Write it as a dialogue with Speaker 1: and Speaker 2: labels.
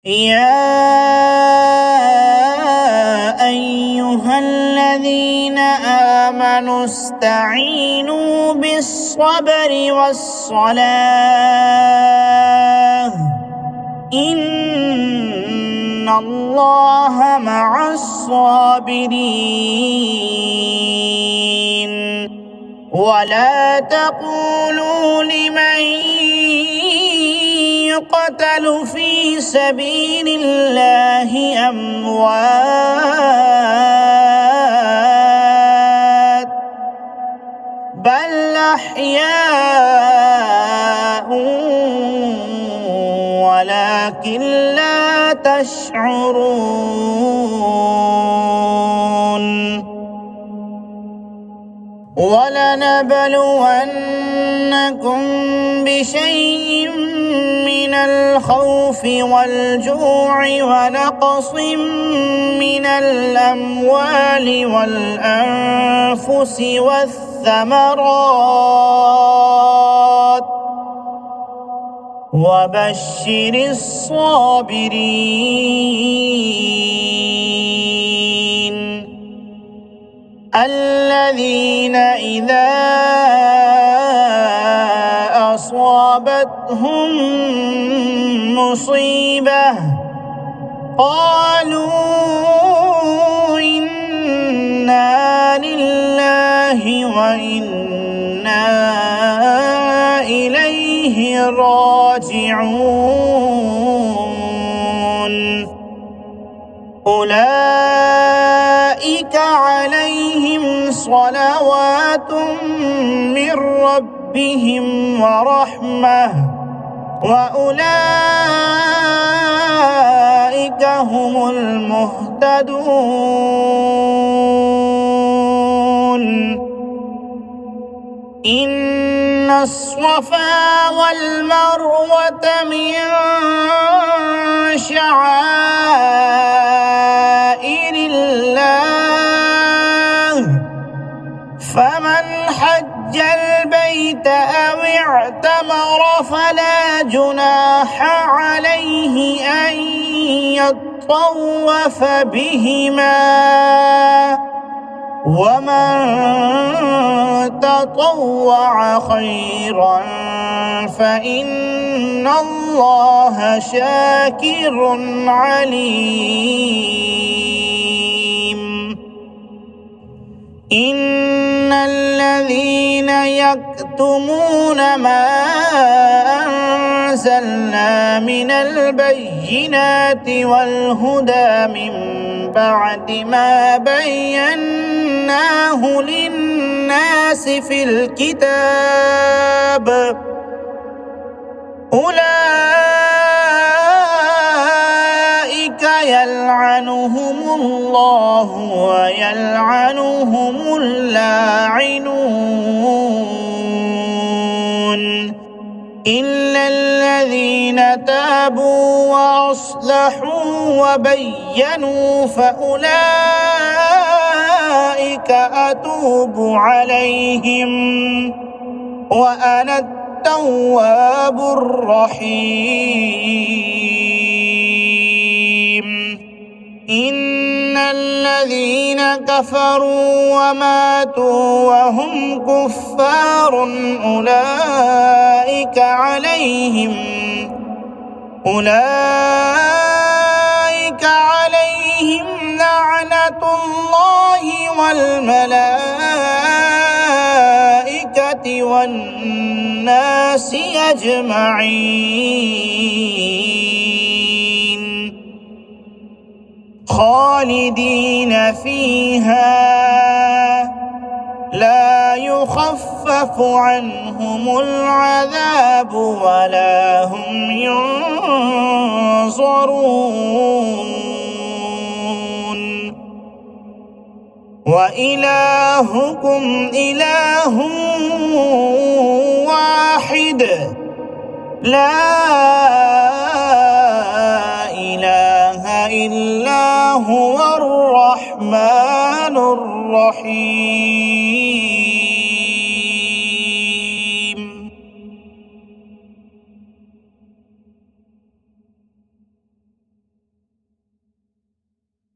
Speaker 1: يا أيها الذين آمنوا استعينوا بالصبر والصلاة إن الله مع الصابرين ولا تقولوا لمن يقتل في سبيل الله أموات بل أحياء ولكن لا تشعرون ولنبلونكم بشيء من الخوف والجوع ونقص من الأموال والأنفس والثمرات وبشر الصابرين الذين إذا أصابتهم مصيبة قالوا إنا لله وإنا إليه راجعون أولئك عليهم صلوات من ربهم ورحمة وأولئك هم المهتدون إن الصفا والمروة من شعائر الله فمن حج البيت أو اعتمر فلا جناح عليه أن يطوف بهما ومن تطوع خيرا فإن الله شاكر عليم إن الذين يكتمون ما أنزلنا من البينات والهدى من بعد ما بيناه للناس في الكتاب أولئك يلعنهم الله ويلعنهم اللاعنون إلا الذين تابوا وأصلحوا وبينوا فأولئك أتوب عليهم وأنا التواب الرحيم إن الذين كفروا وماتوا وهم كفار أولئك عليهم لعنة الله والملائكة والناس أجمعين خالدين فيها لا يخفف عنهم العذاب ولا هم ينظرون وإلهكم إله واحد لا إله إلا هو الرحمن الرحيم